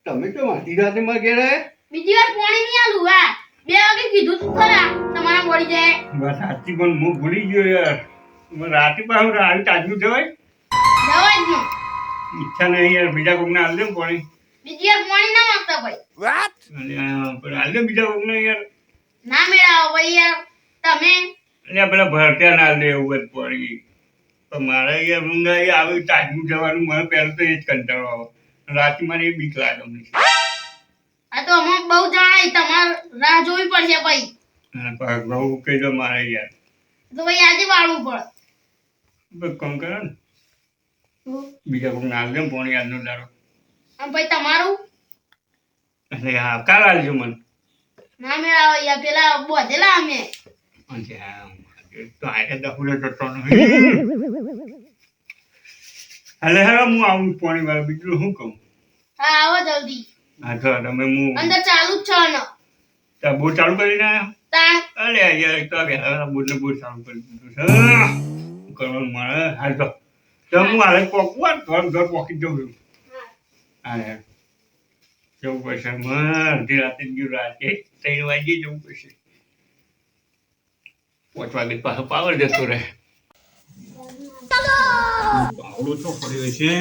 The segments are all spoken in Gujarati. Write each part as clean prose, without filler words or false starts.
તમે તો આધી રાતે માં ઘેર આયા? બીજી વાર પાણી નહીં આલું હા 2 વાગે કીધું તું ખરા તમારા મળી જાય બસ સાચી પણ હું ભૂલી ગયો યાર. રાતે પાછું આવી તાજનું જવાય? જવાય જ નહીં ઈચ્છા નહીં યાર, બીજા કોકને આલ દે ને પાણી. બીજી વાર પાણી ના માંગતા ભાઈ પણ આલ દે બીજા કોકને યાર. ના મેળાવો ભાઈ યાર તમે એટલે પેલા ભરત્યા ના દે એવું બધું પાણી. પણ મારે યાર ઊંઘ આવી આવી તાજનું જવાનું, મને પહેલું તો એ જ કંટાળો આવે. રાતે મને એ બીક લાગે મને. આ તો અમે બહુ જણાય તમારે રાહ જોવી પડશે ભાઈ બહુ કહી દો મારે યાર. તો ભાઈ આજે વાળવું પડે બસ કામ કરો ને, બીજા કોક નાલ દે ને પાણી આજનો દાડો. આમ ભાઈ તમારું એટલે હા કાલ આવજો મને. ના મેળાવો યાર પેલા બોધેલા અમે અને હા, તો આને દફુડો જતો નથી. એટલે હવે હું આવું પાણી વાળા, બીજું શું કહું? હા આવો જલ્દી હા તો તમે હું અંદર ચાલુ જ છે ને ત્યાં બોટ ચાલુ કરીને આવ્યા? તાણ અરે યાર એક તો બોટ ને બોટ ચાલુ કરી દીધું છે. કરવાનું મળે હાલ તો હું હાલે પોકવા ઘર પોકી જઉં છું. હા યાર જવું પડશે, અડધી રાતે જ ગયું, રાતે 3 વાગે જવું પડશે. 5 વાગે પાછો પાવર જતો રહે. પાવડો તો પડ્યો છે.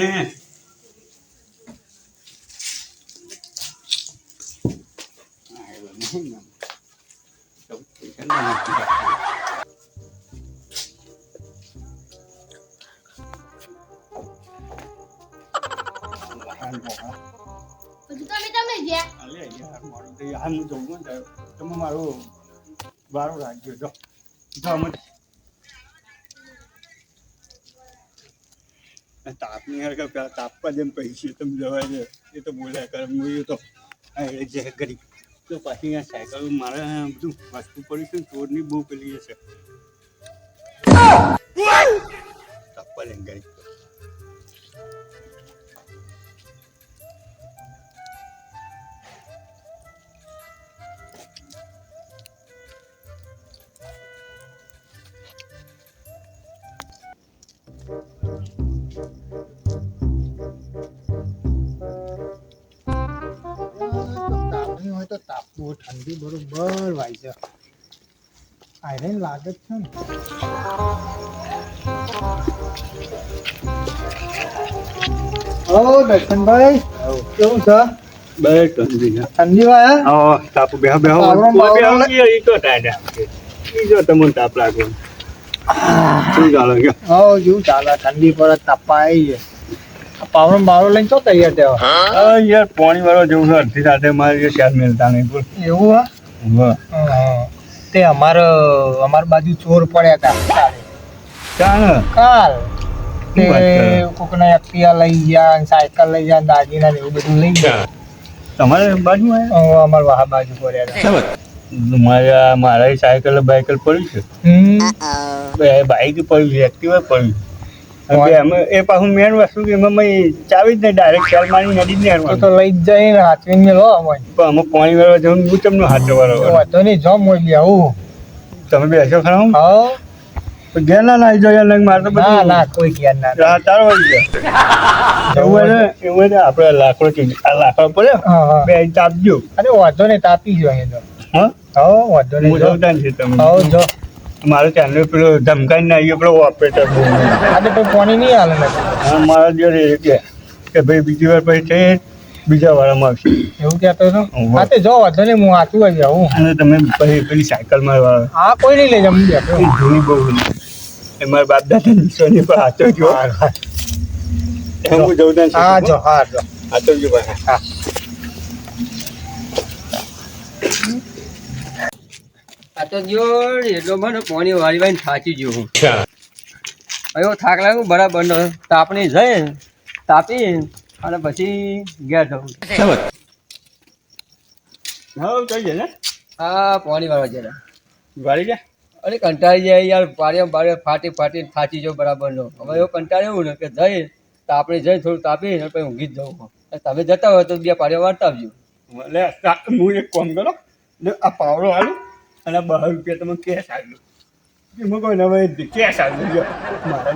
હજુ તમે ગયા અલે યાર મારું તો યાર હું જવું ને તમે મારો વારો રાખજો. જો અમે તાપની યાર કે પેલા તાપવા જેમ પૈસે તમે જવાય છે એ તો બોલ્યા કરે. હું એ તો જે કરી તો પાછી યાર સાયકલ મારે બધું વસ્તુ પડી છે ને ચોરની બહુ પેલી છે. તાપવા જેમ કરી તાપની હોય તો તાપવું, ઠંડી બરોબર વાય છે. આયરન લાગે જ છે ને. હલો દર્શનભાઈ, કેવું છે? બસ ઠંડી છે. ઠંડી વાય? હા તાપ બેહો બેહો ઈ તો ટાઢા ઈ જો તમને તાપ લાગો શું ચાલે ગયો? હો જેવું ચાલે, ઠંડી પર તાપા આવી છે. પાવડો બાવડો લઈને તો તૈયાર થયો. હા યાર પાણી વાળો જેવું છે, અડધી રાતે મારે ચાર મેલતા નહીં બોલ. એવું હા? તે અમાર બાજુ ચોર પડ્યા હતા ચાલે કાલ. તે શું વાત કરે? કોકને એક્ટિવા લઈ ગયા, સાયકલ લઈ ગયા, દાગીના ને એવું બધું લઈ ગયા. તમારે બાજુ અમાર વાહ બાજુ પડ્યા હતા. મારા સાયકલ બાયકલ પડી છે, બાઈક પડ્યું છે, એક્ટિવા પડ્યું. એ પાછું મેન વસ્તુ કે એમાં ચાવી જ નહીં, ડાયરેક્ટ ચાલ મારી નદી જ તો નહીં. તો લઈ જ જઈને હાથવીને લો અમને. પણ અમે પાણી વાળવા જવાનું હું તમને હાથ વાળો વાંધો નહીં, જો મોઈ આવું. તમે બેસો ખરા હું હા ઘેર ના નાઈ જો યાર, મારે તો ના બધું ના કોઈ જ્ઞાન ના. રાત 4 વાગી ગયા. એવું હોય ને આપણે લાકડો લાકડો પડ્યો હા હા બે ઇંચ આપજો. અરે વાંધો નહીં, તાપી જો અહીં તો. હા હા વાંધો હું નહીં, જો. જોતા છે તમે. હા જો મારો ચાંદલો પેલો ધમકાઈને આવ્યો પેલો ઓપરેટર. આજે કોઈ પાણી નહીં હાલે ને. મારા જોડે કે ભાઈ બીજી વાર પછી છે બીજા વાળામાં આવશે. એવું કહેતો હતો. હા. હા તે જો વાંધો નહીં, હું આતું આવી જાઉં. અને તમે પછી પેલી સાયકલમાં વાળો હા કોઈ નહીં લઈ જાઉં, હું બેઠો. જૂની બહુ એ મારા બાપ દાદા નિશાની પર હાથો જો હું જઉં ત્યાં હા જો હા જો હાથો જો ભાઈ. હા આ તો જો એટલો મને પાણી વાળી વાળી થાચી ગયો હું. હવે થાક લાગ્યું બરાબર નો તાપણી જઈ તાપી અને પછી ઘેર જવું. હા કઈ છે ને હા પાણી વાળવા જરા વાળી ગયા. અરે કંટાળી જાય યાર, પાડ્યા પાડ્યા ફાટી ફાટી થાચી જાઉં બરાબર નો. હવે એવું કંટાળ્યું એવું ને કે જઈ તાપણી જઈ થોડું તાપી અને પછી ઊંઘી જ જવું. તમે જતા હોય તો 2 પાડ્યા વાળતા આવજો. હું એક કામ કરો ને આ પાવડો હાલું અને 12 રૂપિયા તમે કેશ આવ્યો એમાં કોઈ નવે કેશ આવ્યો મારા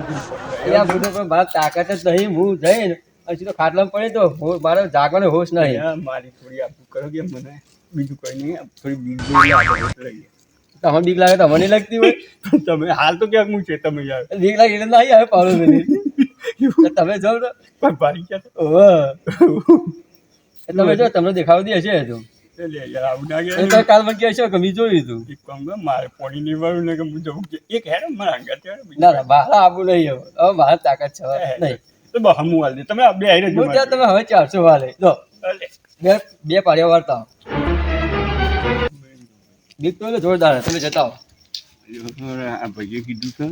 અહીંયા બધું પણ મારા તાકાત જ નહીં, હું જઈને હજી તો ખાટલામાં પડે તો મારે જાગવાનો હોશ નહીં. મારી થોડી આપું કરો કે મને બીજું કઈ નહીં થોડી બીક જેવી લાગે એટલે. તમને બીક લાગે તો મને નહીં લાગતી હોય. તમે હાલ તો ક્યાંક હું છે તમે યાર બીક લાગે એટલે નહીં આવે પાડો બધી. તમે જાઓ તો કોઈ ભારી ક્યાં તમે જો તમને દેખાવ દે હશે તો લે યાર આવું ના એ તો કાલ મને કહે છે કે મેં જોયું હતું. એક કામ કર મારે પાણી નહીં વાળું ને કે હું જવું કે એક હેડ મારા આગળ ના ના બહાર આવવું નહીં હવે મારે તાકાત છે નહીં. તો બહુ હમું હાલ દે તમે બે હારે હું ત્યાં તમે હવે 400 વાલે જો બે પાડ્યા વાળતા બીક તો એટલે જોરદાર તમે જતા હો. આ ભાઈએ કીધું છે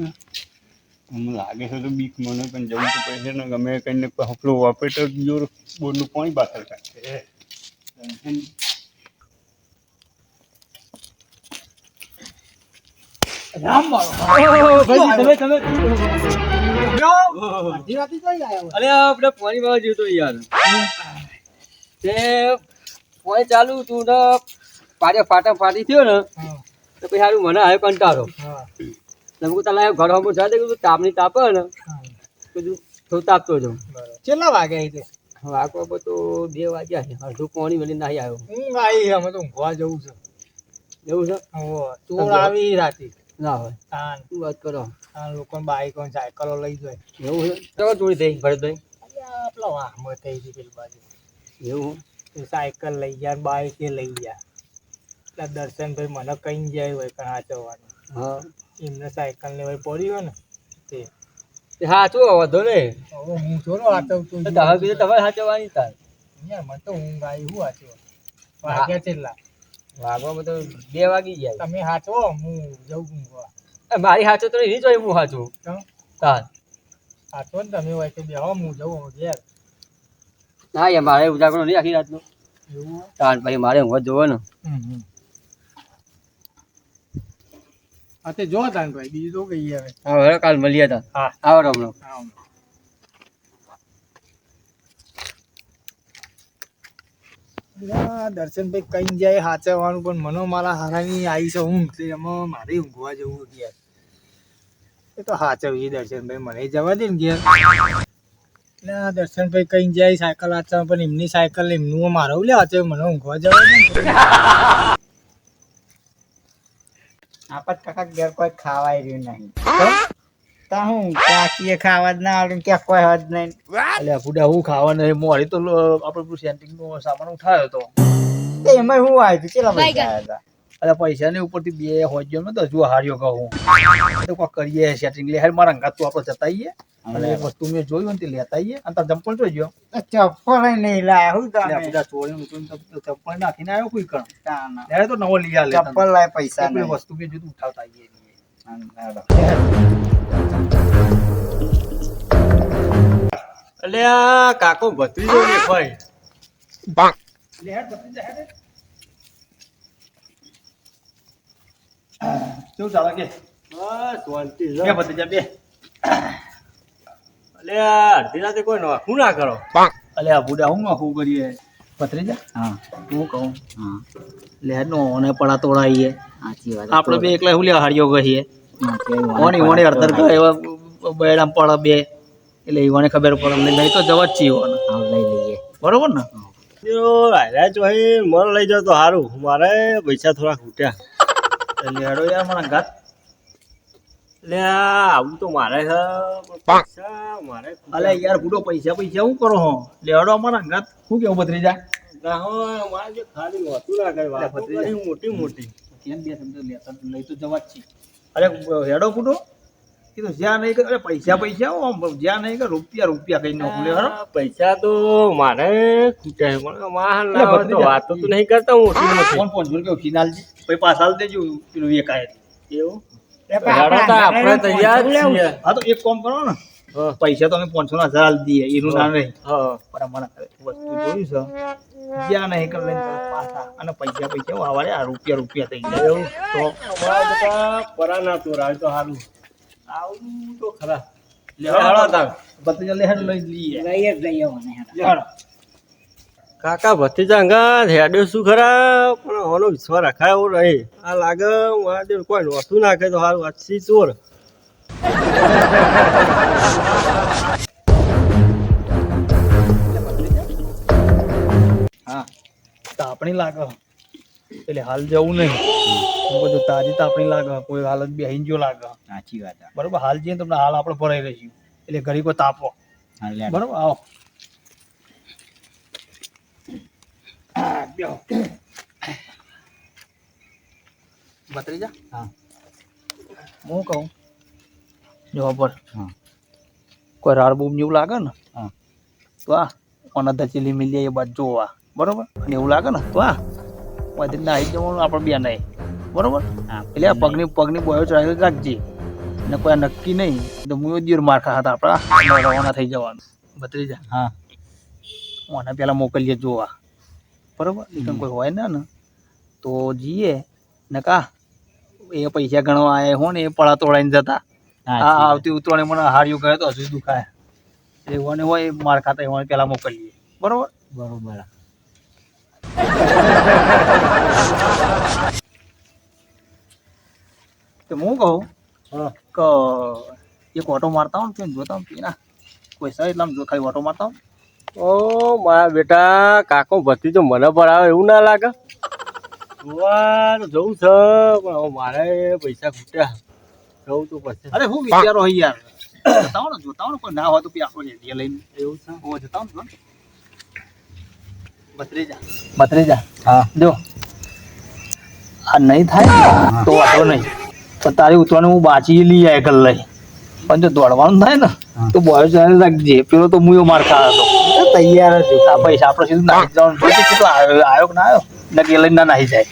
મને લાગે છે તો બીક મને પણ જવું તો પડશે ને ગમે કઈને હફલો વાપરે તો જોર બોરનું પાણી બાતર કાઢશે. અડધી રાતે જોઈ આવ્યો. અરે આપણે પાણી વાળા જેવું તો યાર તે પાણી ચાલુ તું ને ફાટી થયો ને હા, તો પછી સારું મને આવ્યો કંટાળો. હા, તમે તાલા ઘર હમું જાય કીધું તાપની તાપે ને હા. કીધું થોડું તાપતો જાઉં. બરાબર. કેટલા વાગે આવી તે? વાગવા તો 2 વાગ્યા છે અડધું પાણી વળી નાહી આવ્યો. ઊંઘ આવી અમે તો ઊંઘવા જવું છે. એવું છે ઓહો, ચોર આવી રાતે. ના હોય તાન શું વાત કરો. તાન લોકોને બાઈકો ને સાયકલો લઈ જાય. એવું છે કેવો ચોરી થઈ ભરતભાઈ? અલ્યા, પેલા વાહમાં થઈ ગઈ પેલી બાજુ. એવું એ સાયકલ લઈ ગયા બાઈક એ લઈ ગયા. એટલે દર્શનભાઈ મને કઈ જાય હોય પણ હાચવવાનું. હા એમને સાયકલ ને હોય પડી હોય ને તે હા શું વાંધો ને હવે હું થોડો હાચવતું તો તમે કીધું તમારે સાચવવાની તાર યાર મને તો ઊંઘ આવી હું હાચવો વાગ્યા કેટલા વાગવામાં તો 2 વાગી ગયા. તમે હાચવો હું જઉં ઊંઘવા. મારી હાચો તો નહીં જોઈ હું હાચું કેમ? તાર હાચવો ને તમે હોય તો બેહો હું જઉં ઘેર. ના યાર મારે ઉજાગરો નહીં આખી રાતનો એવું હોય? તાર પછી મારે ઊંઘ જોવો ને. હા તે જો તાન ભાઈ બીજું તો કહીએ હવે. હા હવે કાલ મળીએ તા. હા આવો રમણો. દર્શનભાઈ કઈ જાય હાચવવાનું પણ મને મારા હારાની આવી છે ઊંઘ એટલે એમાં મારે ઊંઘવા જવું ઘેર. એ તો હાચવજી દર્શનભાઈ મને જવા દે ને ઘેર. એટલે આ દર્શનભાઈ કઈ જાય સાયકલ હાચવ પણ એમની સાયકલ એમનું મારે લે હાચવ મને ઊંઘવા જવા દે ને. આપત કાકા ઘેર કોઈ ખાવાય રહ્યું નહીં તા હું કાકીએ ખાવા જ ના આવડે ક્યાં કોઈ હદ નહીં. અલ્યા બુડા હું ખાવા નહીં મોડી તો આપણે સેન્ટિંગ નો સામાન ઉઠાવ્યો તો તો એમાં હું આવ્યું કેટલા પૈસા આવ્યા હતા? અરે પૈસા ની ઉપરથી 2 હોજો ને તો હજુ હાર્યો કહું તો કોઈ કરીએ સેટિંગ લે મારા અંગાત તો આપણે જતા આવીએ અને એક વસ્તુ મેં જોયું ને તે લેતા આવીએ અને તાર ચંપલ જોઈ ગયો ચપ્પલ નહીં લાયા હું તમે બધા ચોરી ચંપલ નાખીને આવ્યો કોઈ કણ તાના. ત્યારે તો નવો લઈ આલે ચપ્પલ લાય પૈસા કોઈ નહીં. વસ્તુ મેં જોતું ઉઠાવતા આવીએ એટલે આ કાકો ભત્રીજો ને ભાઈ શું ચાલે કે બસ શાંતિ છે. બે ભત્રીજા બે એટલે આ અડધી રાતે કોઈ નોખું ના કરો. અલે આ બુડા હું નોખું કરીએ ભત્રીજા હા હું કહું હા લે નો ને પડા તોડાઈએ સાચી વાત. આપણે બે એકલા હું લે હાર્યો ગઈએ સાચી વાત. ઓની ઓની અડધર ગયો એવા બેડામ પડા બે એટલે ઈવાને ખબર પડે નહીં તો જવા જ છીએ ઈવાને. હા લઈ લઈએ. બરોબર ને મન લઈ જાવ તો સારું મારે પૈસા થોડા ખૂટ્યા. એટલે હેડો યાર મારા ઘાત એટલે આવું તો મારે છે પણ પૈસા મારે અલે યાર બુડો પૈસા પૈસા શું કરો હો લેડો અમારા ઘાત શું કેવું ભત્રીજા મારે જે ખાલી હોતું ના કઈ વાત ભત્રીજા. મોટી મોટી કેમ બે શબ્દ લેતા લઈ તો જવા જ છીએ અરે હેડો બુડો કીધું જ્યાં નહીં કે અરે પૈસા પૈસા હો, જ્યાં નહીં કે રૂપિયા રૂપિયા કઈ નાખું લે હેડો પૈસા તો મારે ખૂટ્યા પણ માર એટલે ભત્રીજા. વાતો તો નહીં કરતા મોટી મોટી ફોન ફોન જોર કેવું ફિનાલ પછી પાછા હાલ દેજો પેલું એકાય એવું એ પણ આપણે તૈયાર જ છીએ. હા તો એક કામ કરો ને હા. પૈસા તો અમે 500 ના 1000 હાલ દઈએ એનું ના નહીં હા પણ અમારા ઘરે વસ્તુ જોયું છે જ્યાં નહીં કે લઈને તરત પાછા અને પૈસા પૈસા વાવાડે આ રૂપિયા રૂપિયા થઈ જાય એવું તો અમારા બધા પરા ના તોરાય તો સારું આવું તો ખરા ભત્રીજા લેહેડ લઈ લઈએ લઈએ જ લઈએ મને હેડા. લેહેડ. કાકા ભત્રીજા અંગા હેડ્યો શું ખરા પણ આનો વિશ્વાસ રખાય એવો રહે આ લાગે મારા જેવું કોઈ નોતું નાખે તો સારું અચ્છી ચોર તાપણી લાગે એટલે હાલ જવું નહીં. બધું તાજી તાપણી લાગે, કોઈ હાલત બેહીન જો લાગે. સાચી વાત આ. બરોબર, હાલ જઈએ તમને હાલ આપણે ભરાઈ રહીશું એટલે ઘડી કોઈ તાપો. હા, લે. બરોબર, આવો. બેહો. ભત્રીજા, હા. હું કહું જો પર હા. કોઈ રાડ બૂમ જેવું લાગે ને હા. તો આ ઓના દચેલી મિલી એ બાજુ જોવા. બરોબર, અને એવું લાગે ને તો આ વાંધી નાહી જવાનું આપણે બે નહીં. બરોબર, હા. એટલે આ પગની બોયો ચડાવી રાખજે ને કોઈ આ નક્કી નહીં તો હું દિયર માર ખાતા આપણા રવાના થઈ જવાનું. ભત્રીજા, હા. ઓના પેલા મોકલીએ જોવા. બરોબર, એ કોઈ હોય ને તો જઈએ ને કા એ પૈસા ગણવા આયા હો ને એ પડા તોડાઈને જતા. આ આવતી ઉતરણે મને હાર્યું કહે તો હજુ દુખાય એટલે ઓને હોય માર ખાતા એવાને પેલા મોકલીએ. બરોબર, બરોબર. તો હું કહું હા. કે એક ઓટો મારતા હોઉં ને જોતા હોઉં ના કોઈ સર એટલે આમ જો ખાલી ઓટો મારતા હોઉં. ઓ મારા બેટા કાકો ભત્રીજો મને ભરાવે એવું ના લાગે. જોવા તો જવું છે પણ હવે મારે પૈસા ખૂટ્યા જવું તો પછી. અરે હું વિચારો હઈ યાર, જોતા હો ને કોઈ ના હોય તો આપણો રેડિયો લઈને એવું છે. હું જતા હો ને ભત્રીજા, હા. જો આ નહીં થાય તો વાંધો નહીં, પણ તારી ઉતરવાનું હું બાચી લઈ આવે કલ લઈ. પણ જો દોડવાનું થાય ને તો બોયો ચાલે રાખજે. પેલો તો હું માર ખા હતો તૈયાર જ આ પૈસા આપણે સીધું નાખી જવાનું જોઈએ. કેટલો આવ્યો કે ના આવ્યો ને કે લઈને ના નાહી જાય.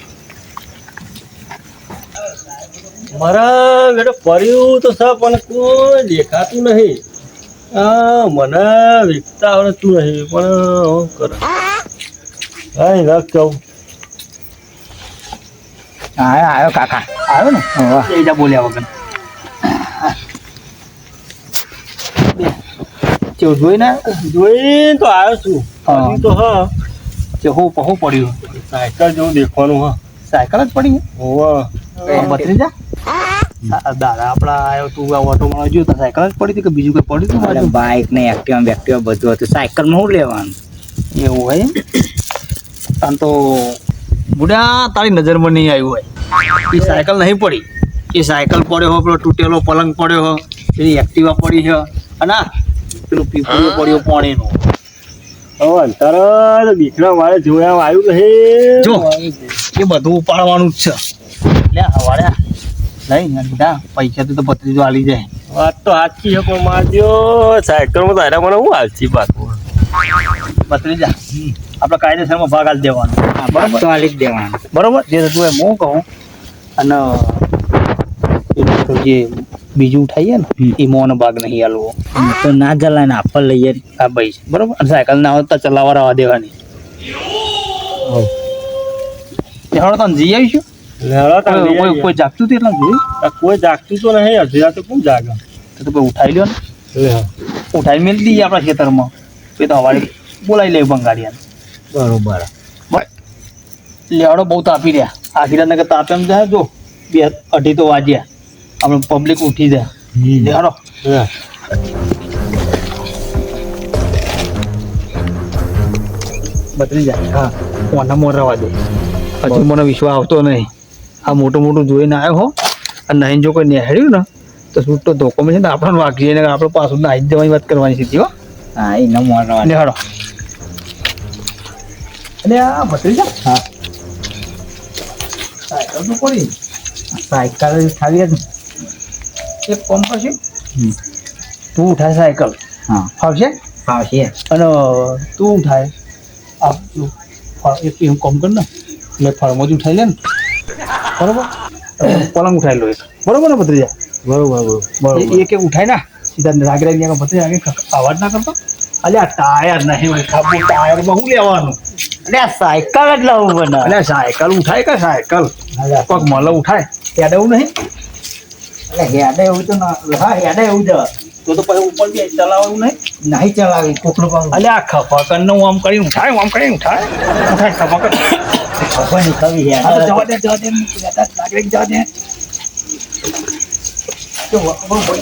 મારા બેટો પડ્યું તો છે પણ કોઈ દેખાતું નહીં. મને વીકતા આવડતું નહીં પણ હું કરે હા રખ કહું. હા, આવ્યો કાકા. આવ્યો ને એ જા બોલ્યા વગર કેવું જોઈને જોઈને તો આવ્યો છું. હા. પડ્યું તો હા કે હું પડ્યું સાયકલ જેવું દેખવાનું હા. સાયકલ જ પડી હોવા ભત્રીજા. દાદા આપડા આવ્યો તું આ ઓટો માં જોયું તો સાયકલ જ પડી હતી કે બીજું કઈ પડ્યું હતું અરે બાજુ? બાઈક ને એક્ટિવા બધું હતું. સાયકલ માં શું લેવાનું? એવું હોય એમ? આમ તો બુડા તારી નજરમાં નહીં આવ્યું હોય. એ સાયકલ નહીં પડી, એ સાયકલ પડ્યો હો, પેલો તૂટેલો પલંગ પડ્યો હો, પેલી એક્ટિવા પડી છે અને આ પેલું પીપળું પડ્યો પાણીનું. હવે અંતર દીકરા મારે જોયા આવ્યું નહીં. જો એ બધું ઉપાડવાનું જ છે. એટલે હવારે લઈ બધા પૈસા તો ભત્રીજો આલી જાય. વાત તો સાચી છે પણ મારજો સાયકલમાં તારા મને હું હાલતી પાછું. ભત્રીજા આપણે કાયદેસરમાં ભાગ આલી દેવાનો. હા, બરાબર. તો આલી જ દેવાનું. બરોબર, જે થતું હોય હું કહું. અને પેલું જે બીજું ઉઠાઈએ ને એ મોનો ભાગ નહીં આલવો. તો ના જલાય ને આપણે લઈએ. આ ભાઈ છે બરોબર, અને સાયકલ ના હોય તો ચલાવવા રવા દેવાની. હળો તને જઈ આવીશું. કોઈ જાગતું હતું એટલે જોયું કોઈ જાગતું તો નહીં. અધ્યા તો કોણ જાગે? તો કોઈ ઉઠાઈ લ્યો ને, ઉઠાઈ મેળ દઈએ આપણા ખેતરમાં. એ તો હવારે બોલાવી લે બંગાળિયાને. બરોબર. લેવાડો બહુ તાપી રહ્યા. આખી રાત કે તાપ એમ જાય. જો 2:30 તો વાગ્યા, આપણે પબ્લિક ઉઠી જાય. લેવાડો બદલી જાય. હા, કોના મોર રવા દે. હજુ મને વિશ્વાસ આવતો નહીં. આ મોટું જોઈને આવ્યો હો અને નહીં જો કોઈ નેહડ્યું ને તો છૂટો ધોકો મળે ને આપણને વાગીએ ને આપણે પાછું નાહી જવાની વાત કરવાની સીધી હો. હા, એને મોરવા. લેવાડો. અને આ બદલી જા. હા, સાયકલ તો પડી. સાયકલ ખાવી જ. એક કામ કરશે, તું ઉઠાય સાયકલ. હા, ફાવશે. ફાવશે. અને તું ઉઠાય એક એમ કામ કર ને એટલે ફળમાં જ ઉઠાઈ લે ને. બરોબર, પલંગ ઉઠાઈ લો એક. બરોબર ને ભત્રીજા? બરોબર. એક ઉઠાય ના સીધા રાગ ભત્રીજા અવાજ ના કરતો. અલ્યા ટાયર નહીં હોય ખાબુ, ટાયરમાં શું લેવાનું? અરે આ સાયકલ જ લાવવું બને. એટલે સાયકલ ઉઠાય કે સાયકલ પગ મળે ઉઠાય યાદ એવું નહીં. એટલે હેડે એવું તો ના. હા, હેડે એવું જ. તો પછી ઉપર બી ચલાવવાનું નહીં. નહીં ચલાવી કોકડું પાડું. અલ્યા ખફાકન નું આમ કરીને ઉઠાય, આમ કરીને ઉઠાય ખફાકન. ખબર નહીં કવી હા, તો હેડે. જવા દે નાગરિક જવા દે.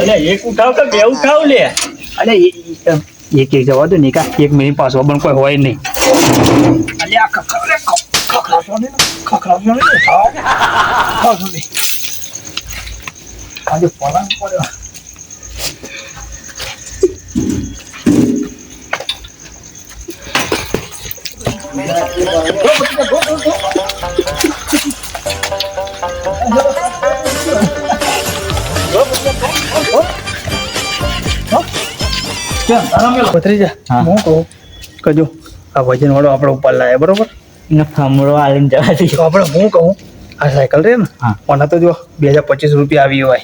એટલે એક ઉઠાવ કે બે ઉઠાવ લે. અલે એક જવા દો ને એક મિનિટ પાછો પણ કોઈ હોય નહીં. અલ્યા ખખડાવશો નહીં ને? ખખડાવશો નહીં ને? ખાવશો નહીં. આજે પલંગ પડ્યો. ભત્રીજા, હા. હું કહું કજો આ વજન વાળો આપણે ઉપર લાયા બરોબર. ને ફમરો આલીને જવા દે. તો આપણે હું કહું આ સાયકલ રે ને હા. મને તો જો 2025 રૂપિયા આવી હોય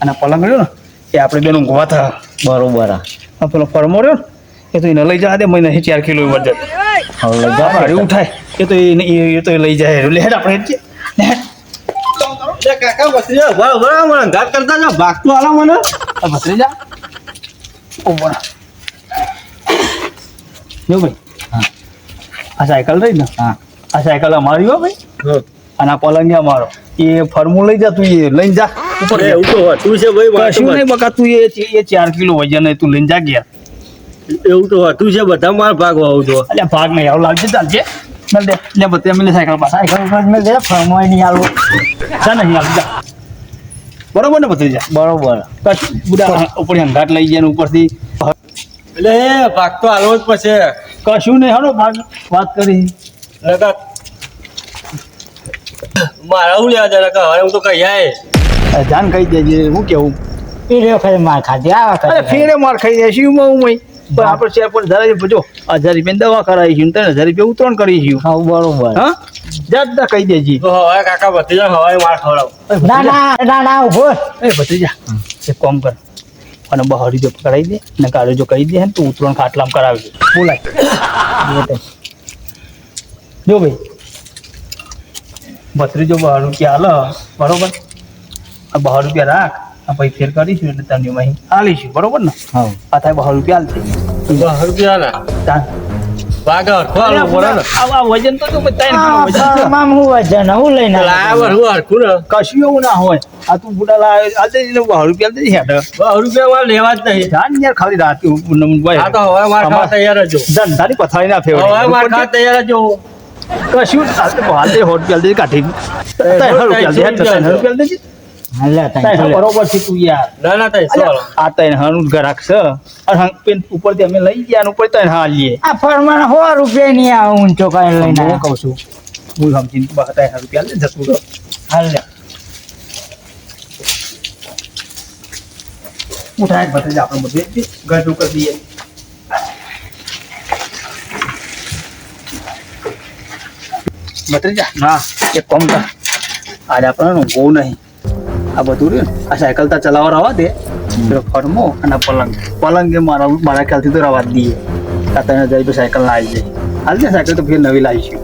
અને પલંગ રહ્યો ને એ આપણે બેનું ગોવા થા બરોબર આ પેલો ફરમો રહ્યો ને એ તો એને લઈ જવા દે મને 4 કિલો વજન હવે લઈ જા ગાડી ઉઠાય એ તો એ તો લઈ જાય લે હેડ આપણે હેડ લે હેડ. કાકા બસરી બરાબર મને અંધાર કરતા જા ભાગતું આલા મને આ ભત્રીજા ઓ બરા જો ભાઈ હા. આ સાયકલ રહી ને હા. આ સાયકલ અમારી હો ભાઈ અને આ પલંગ અમારો એ ફરમું લઈ જા તું એ લઈને જા ઉપર એવું તો હતું છે ભાઈ કશું નહીં બકા તું એ 4 કિલો વજન એ તું લઈને જા ગયા એવું તો હતું છે બધા માર ભાગવા આવું તો અલ્યા ભાગ નહીં આવું લાવજે ચાલજે ચાલ દે લે બત્રી અમે સાયકલ પાસે સાયકલ ઉપર મેં દે ફમો નહીં આલું. જા નહીં આવી જા બરોબર ને બત્રી જા બરોબર. કશું બુડા ઉપર હંગાટ લઈ જાય ને ઉપરથી એટલે ભાગ તો હાલવો જ પછી કશું નહીં હાલો ભાગ વાત કરી નકા મારા હું લેવા જરા કે હવે હું તો કઈ આય જાન કહી દેજે હું કેવું એ રે વખતે માર ખાધી આ અરે વખતે ફેરે માર ખાઈ જાય શું હું પણ આપણે શેર પર ધરાવી જો 1000 રૂપિયા દવા કરાવી છે 3000 રૂપિયા ઉતરણ કરી છે હા બરોબર. હા જા કહી દેજી તો હવે કાકા ભત્રીજા હવાય માર ખવડાવ ના ઉભો. એ ભત્રીજા એક કામ કર અને બહાર જો કરાવી દે ને કાલે જો કહી દે ને તું ઉતરણ ખાટલામાં કરાવી દે બોલાય જો ભાઈ ભત્રીજો 12 રૂપિયા હાલ બરોબર આ 12 રૂપિયા રાખ આ પછી ફેર કરીશું એટલે તને અહીં આલીશું બરોબર ને હા. આ થાય 12 રૂપિયા હાલશે રૂપિયા ના તાન ભાગ હરખો પડે ને આ વજન તો જો 3 કિલો વજન છે. મામ હું વજન હું લઈને લાયા હું હરખું ને કશું એવું ના હોય આ તું બુડા લાવે આ દે 12 રૂપિયા દે હેઠ રૂપિયા મારે લેવા જ નહીં જાન યાર ખાલી રાત આ તો હવે માર ખાવા તૈયાર જ છું. ધંધાની પથારી ના હવે માર ફેવડી ખાવા તૈયાર જ છું. કશું હાલ દે હોટ પેલ દે કાઢી 3 રૂપિયા દે 3 રૂપિયા દે હાલે તને બરોબર છે તું યાર ના ના તઈ ચાલો આ તને હનું ગરાક છે અને પેન ઉપરથી અમે લઈ ગયા અને ઉપર તને હાલીએ આ ફરમાન 100 રૂપિયા નહીં આવે ઊંચો કઈ લઈને હું કહું છું હું સમજીને તું 3 રૂપિયા લે જતું રહો હાલે ઉઠાય બધે આપણે બધે ગઢું કરી દઈએ બત્રીજા હા એક કામ કર આજે આપણને બહુ નહીં આ બધું રહ્યું ને આ સાયકલ તા ચલાવવા રવા દે પેલો ફરમો અને પલંગ એ મારા ખ્યાલથી તો રવા જ દઈએ આ 3000 રૂપિયા સાયકલ ના આવી જાય હાલ ને સાયકલ તો ફેર નવી લાવીશું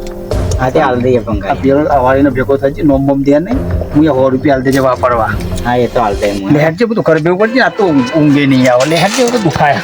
હા તે હાલ દઈએ પણ આ પેલો અવારીનો ભેગો થાય છે નોમ બોમ દે નહીં હું 100 રૂપિયા હાલ દેજે વાપરવા હા એ તો હાલ દે લેહેટ છે બધું ઘર ભેગું પડશે આ તો ઊંઘે નહીં આવે લેહેટ છે તો દુખાય